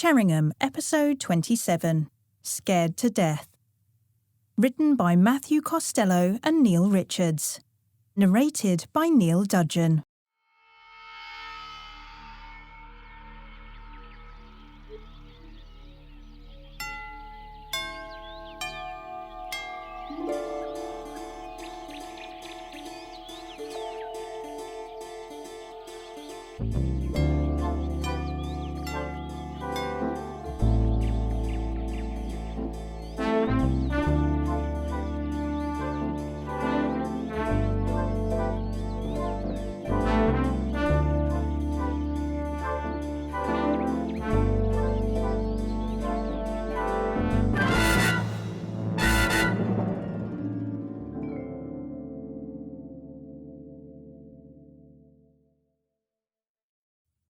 Cherringham, Episode 27, Scared to Death. Written by Matthew Costello and Neil Richards. Narrated by Neil Dudgeon.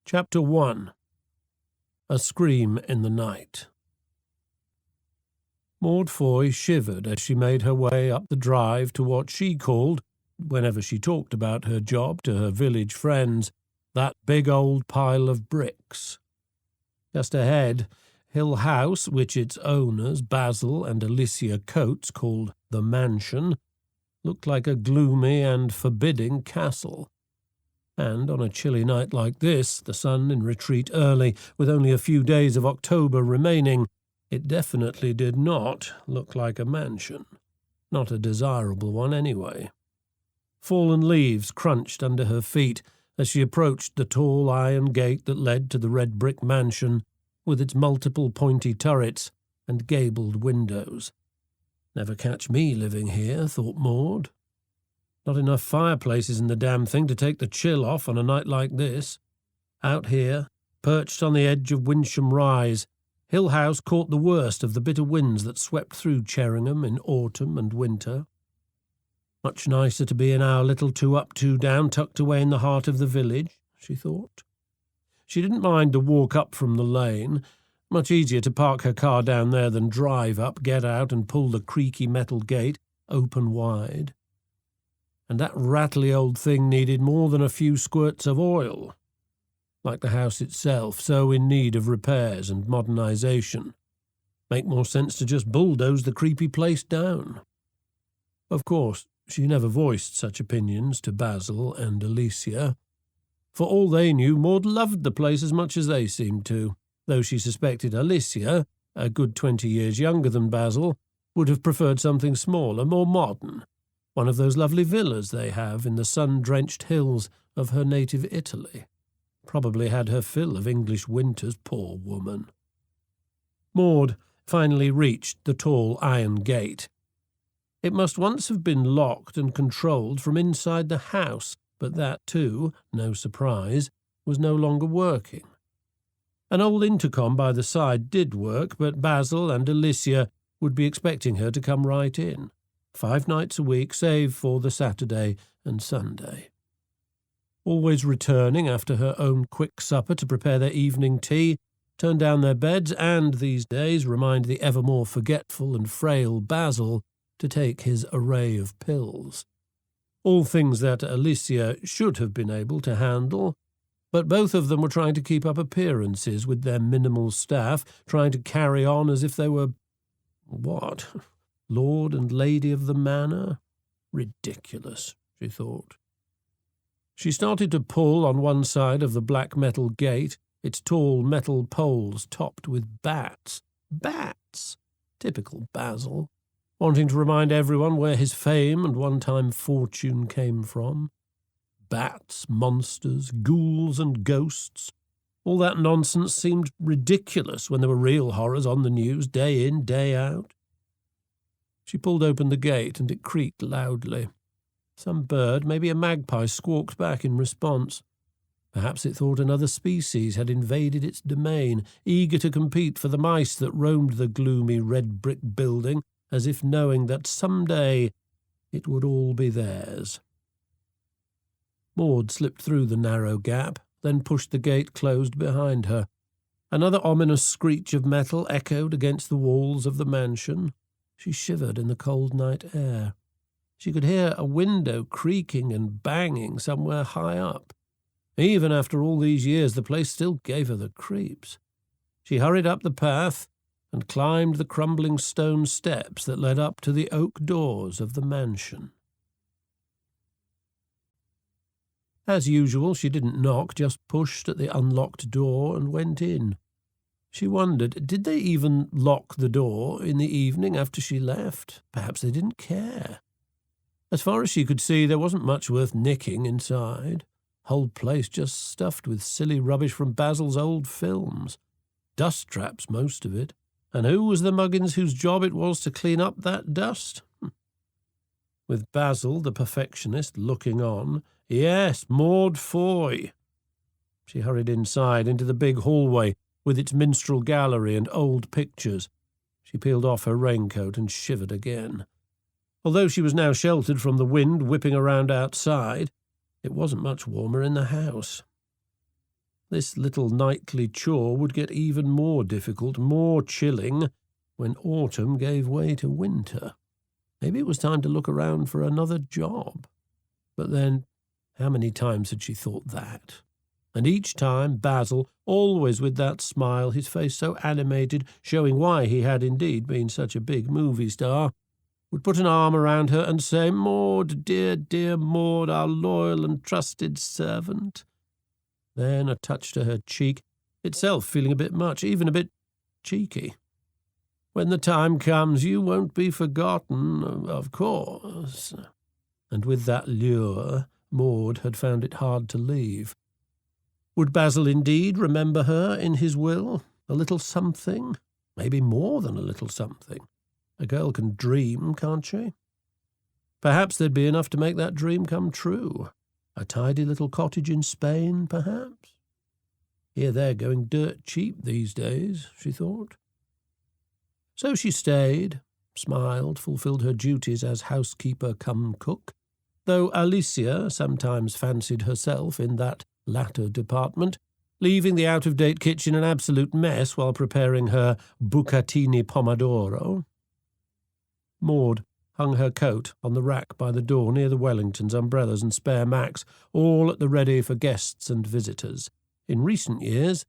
Chapter 1. A Scream in the Night. Maud Foy shivered as she made her way up the drive to what she called, whenever she talked about her job to her village friends, that big old pile of bricks. Just ahead, Hill House, which its owners, Basil and Alicia Coates, called the Mansion, looked like a gloomy and forbidding castle. And on a chilly night like this, the sun in retreat early, with only a few days of October remaining, it definitely did not look like a mansion. Not a desirable one, anyway. Fallen leaves crunched under her feet as she approached the tall iron gate that led to the red brick mansion, with its multiple pointy turrets and gabled windows. Never catch me living here, thought Maud. Not enough fireplaces in the damn thing to take the chill off on a night like this. Out here, perched on the edge of Winsham Rise, Hill House caught the worst of the bitter winds that swept through Cherringham in autumn and winter. Much nicer to be in our little two-up, two-down, tucked away in the heart of the village, she thought. She didn't mind the walk up from the lane. Much easier to park her car down there than drive up, get out and pull the creaky metal gate open wide. And that rattly old thing needed more than a few squirts of oil. Like the house itself, so in need of repairs and modernisation. Make more sense to just bulldoze the creepy place down. Of course, she never voiced such opinions to Basil and Alicia. For all they knew, Maud loved the place as much as they seemed to, though she suspected Alicia, a good 20 years younger than Basil, would have preferred something smaller, more modern. One of those lovely villas they have in the sun-drenched hills of her native Italy. Probably had her fill of English winters, poor woman. Maud finally reached the tall iron gate. It must once have been locked and controlled from inside the house, but that, too, no surprise, was no longer working. An old intercom by the side did work, but Basil and Alicia would be expecting her to come right in. 5 nights a week, save for the Saturday and Sunday. Always returning after her own quick supper to prepare their evening tea, turn down their beds, and, these days, remind the ever more forgetful and frail Basil to take his array of pills. All things that Alicia should have been able to handle, but both of them were trying to keep up appearances with their minimal staff, trying to carry on as if they were... what? Lord and Lady of the Manor? Ridiculous, she thought. She started to pull on one side of the black metal gate, its tall metal poles topped with bats. Bats! Typical Basil, wanting to remind everyone where his fame and one-time fortune came from. Bats, monsters, ghouls and ghosts. All that nonsense seemed ridiculous when there were real horrors on the news day in, day out. She pulled open the gate, and it creaked loudly. Some bird, maybe a magpie, squawked back in response. Perhaps it thought another species had invaded its domain, eager to compete for the mice that roamed the gloomy red brick building, as if knowing that some day it would all be theirs. Maud slipped through the narrow gap, then pushed the gate closed behind her. Another ominous screech of metal echoed against the walls of the mansion. She shivered in the cold night air. She could hear a window creaking and banging somewhere high up. Even after all these years, the place still gave her the creeps. She hurried up the path and climbed the crumbling stone steps that led up to the oak doors of the mansion. As usual, she didn't knock, just pushed at the unlocked door and went in. She wondered, did they even lock the door in the evening after she left? Perhaps they didn't care. As far as she could see, there wasn't much worth nicking inside. Whole place just stuffed with silly rubbish from Basil's old films. Dust traps, most of it. And who was the muggins whose job it was to clean up that dust? With Basil, the perfectionist, looking on. Yes, Maud Foy. She hurried inside into the big hallway with its minstrel gallery and old pictures. She peeled off her raincoat and shivered again. Although she was now sheltered from the wind whipping around outside, it wasn't much warmer in the house. This little nightly chore would get even more difficult, more chilling, when autumn gave way to winter. Maybe it was time to look around for another job. But then, how many times had she thought that? And each time, Basil, always with that smile, his face so animated, showing why he had indeed been such a big movie star, would put an arm around her and say, Maud, dear, dear Maud, our loyal and trusted servant. Then a touch to her cheek, itself feeling a bit much, even a bit cheeky. When the time comes, you won't be forgotten, of course. And with that lure, Maud had found it hard to leave. Would Basil indeed remember her in his will? A little something? Maybe more than a little something. A girl can dream, can't she? Perhaps there'd be enough to make that dream come true. A tidy little cottage in Spain, perhaps? Here they're going dirt cheap these days, she thought. So she stayed, smiled, fulfilled her duties as housekeeper cum cook, though Alicia sometimes fancied herself in that latter department, leaving the out-of-date kitchen an absolute mess while preparing her bucatini pomodoro. Maud hung her coat on the rack by the door near the Wellingtons, umbrellas and spare Macs, all at the ready for guests and visitors. In recent years,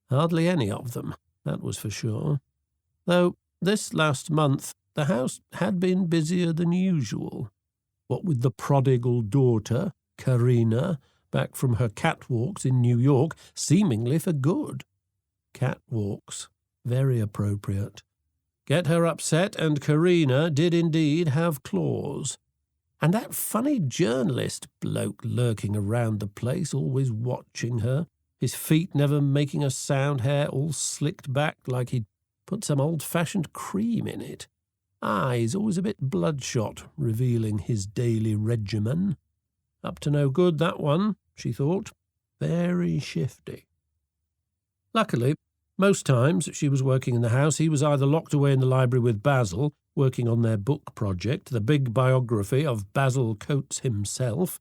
hardly any of them, that was for sure. Though this last month the house had been busier than usual. What with the prodigal daughter, Karina, back from her catwalks in New York, seemingly for good. Catwalks, very appropriate. Get her upset, and Karina did indeed have claws. And that funny journalist bloke lurking around the place, always watching her, his feet never making a sound, hair all slicked back like he'd put some old-fashioned cream in it. Eyes always a bit bloodshot, revealing his daily regimen. Up to no good, that one, she thought. Very shifty. Luckily, most times she was working in the house, he was either locked away in the library with Basil, working on their book project, the big biography of Basil Coates himself,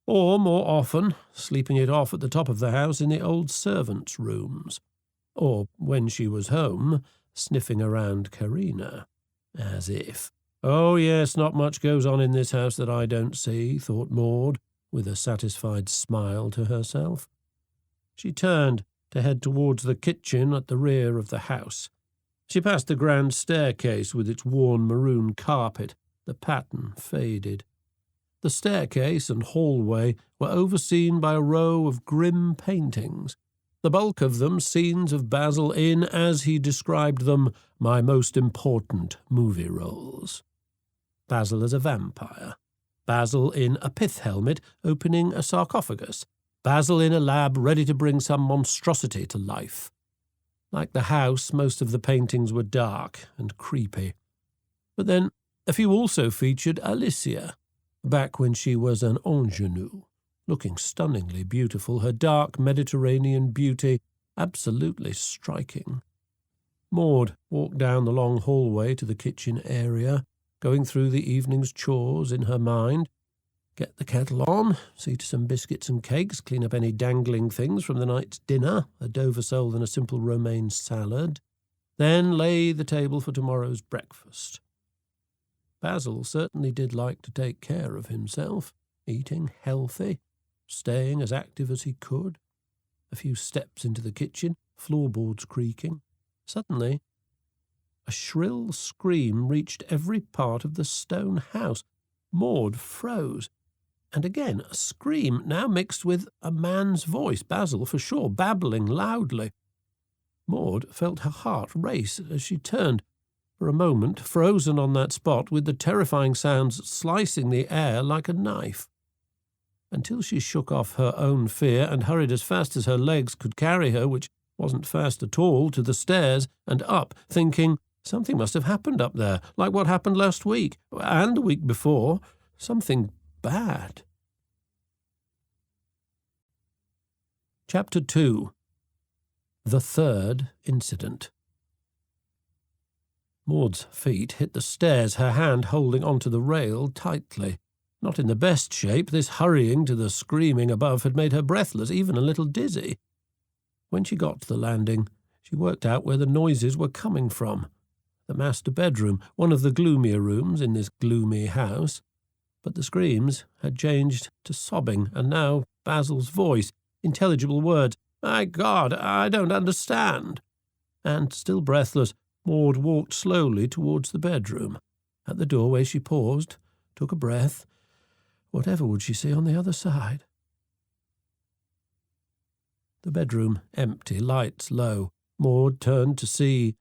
or, more often, sleeping it off at the top of the house in the old servants' rooms, or, when she was home, sniffing around Karina. As if. Oh, yes, not much goes on in this house that I don't see, thought Maud, with a satisfied smile to herself. She turned to head towards the kitchen at the rear of the house. She passed the grand staircase with its worn maroon carpet, the pattern faded. The staircase and hallway were overseen by a row of grim paintings, the bulk of them scenes of Basil in, as he described them, my most important movie roles. Basil as a vampire, Basil in a pith helmet opening a sarcophagus, Basil in a lab ready to bring some monstrosity to life. Like the house, most of the paintings were dark and creepy. But then a few also featured Alicia, back when she was an ingenue, looking stunningly beautiful, her dark Mediterranean beauty absolutely striking. Maud walked down the long hallway to the kitchen area, going through the evening's chores in her mind. Get the kettle on, see to some biscuits and cakes, clean up any dangling things from the night's dinner, a Dover sole and a simple romaine salad. Then lay the table for tomorrow's breakfast. Basil certainly did like to take care of himself, eating healthy, staying as active as he could. A few steps into the kitchen, floorboards creaking, Suddenly, a shrill scream reached every part of the stone house. Maud froze. And again a scream, now mixed with a man's voice, Basil for sure, babbling loudly. Maud felt her heart race as she turned, for a moment frozen on that spot with the terrifying sounds slicing the air like a knife. Until she shook off her own fear and hurried as fast as her legs could carry her, which wasn't fast at all, to the stairs and up, thinking something must have happened up there, like what happened last week, and the week before, something bad. Chapter 2. The Third Incident. Maud's feet hit the stairs, her hand holding onto the rail tightly. Not in the best shape, this hurrying to the screaming above had made her breathless, even a little dizzy. When she got to the landing, she worked out where the noises were coming from. The master bedroom, one of the gloomier rooms in this gloomy house. But the screams had changed to sobbing, and now Basil's voice, intelligible words, "My God, I don't understand." And, still breathless, Maud walked slowly towards the bedroom. At the doorway she paused, took a breath. Whatever would she see on the other side? The bedroom empty, lights low. Maud turned to see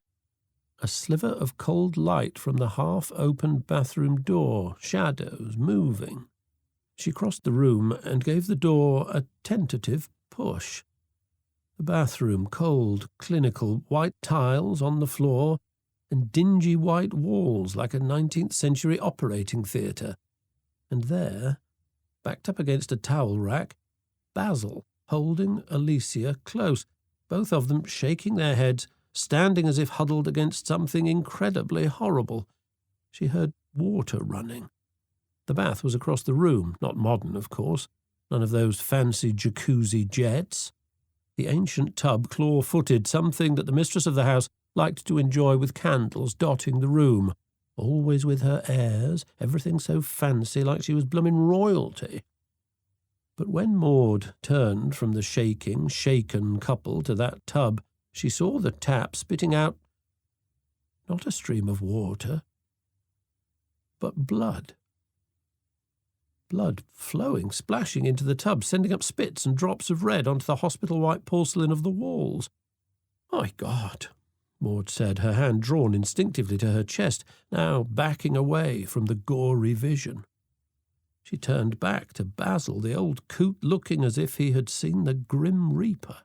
a sliver of cold light from the half-opened bathroom door, shadows moving. She crossed the room and gave the door a tentative push. The bathroom, cold, clinical, white tiles on the floor, and dingy white walls like a 19th-century operating theatre. And there, backed up against a towel rack, Basil, holding Alicia close, both of them shaking their heads, standing as if huddled against something incredibly horrible. She heard water running. The bath was across the room, not modern, of course, none of those fancy jacuzzi jets. The ancient tub, claw-footed, something that the mistress of the house liked to enjoy with candles dotting the room, always with her airs, everything so fancy, like she was bloomin' royalty. But when Maud turned from the shaken couple to that tub, she saw the tap spitting out not a stream of water, but blood. Blood flowing, splashing into the tub, sending up spits and drops of red onto the hospital-white porcelain of the walls. "My God," Maud said, her hand drawn instinctively to her chest, now backing away from the gory vision. She turned back to Basil, the old coot looking as if he had seen the Grim Reaper.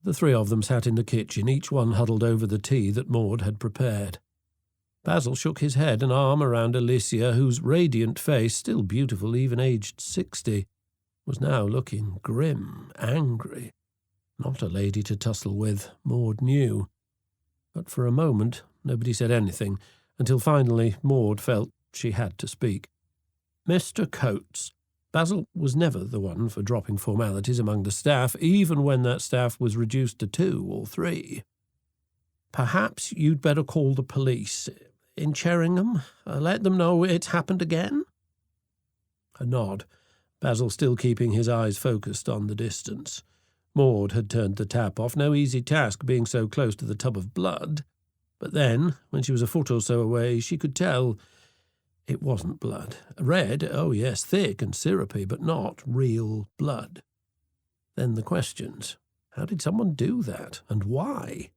The three of them sat in the kitchen, each one huddled over the tea that Maud had prepared. Basil shook his head, an arm around Alicia, whose radiant face, still beautiful even aged 60, was now looking grim, angry. Not a lady to tussle with, Maud knew. But for a moment nobody said anything, until finally Maud felt she had to speak. "Mr. Coates." Basil was never the one for dropping formalities among the staff, even when that staff was reduced to 2 or 3. "Perhaps you'd better call the police in Cherringham. Let them know it's happened again?" A nod, Basil still keeping his eyes focused on the distance. Maud had turned the tap off, no easy task being so close to the tub of blood. But then, when she was a foot or so away, she could tell it wasn't blood. Red, oh yes, thick and syrupy, but not real blood. Then the questions. How did someone do that, and why?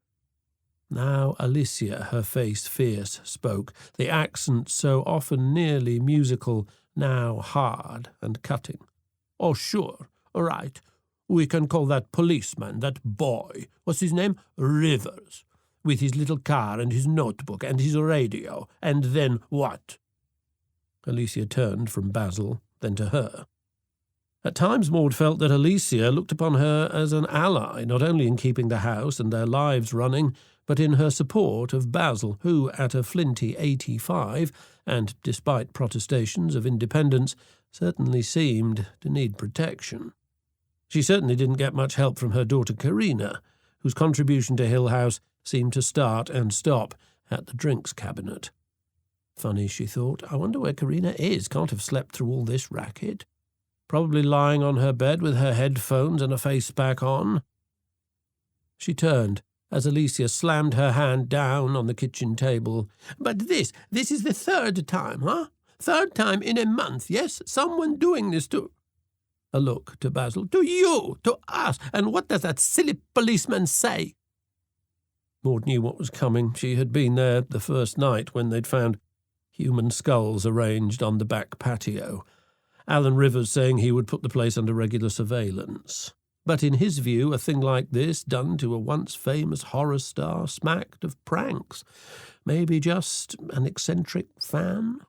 Now Alicia, her face fierce, spoke, the accent so often nearly musical, now hard and cutting. "Oh, sure, all right. We can call that policeman, that boy, what's his name? Rivers, with his little car and his notebook and his radio, and then what?" Alicia turned from Basil, then to her. At times Maud felt that Alicia looked upon her as an ally, not only in keeping the house and their lives running, but in her support of Basil, who, at a flinty 85, and despite protestations of independence, certainly seemed to need protection. She certainly didn't get much help from her daughter Karina, whose contribution to Hill House seemed to start and stop at the drinks cabinet. Funny, she thought, I wonder where Karina is. Can't have slept through all this racket. Probably lying on her bed with her headphones and a face back on. She turned, as Alicia slammed her hand down on the kitchen table. "But this is the third time, huh? Third time in a month, yes? Someone doing this to—" A look to Basil. "To you, to us, and what does that silly policeman say?" Maud knew what was coming. She had been there the first night when they'd found human skulls arranged on the back patio. Alan Rivers saying he would put the place under regular surveillance. But in his view, a thing like this, done to a once famous horror star, smacked of pranks. Maybe just an eccentric fan?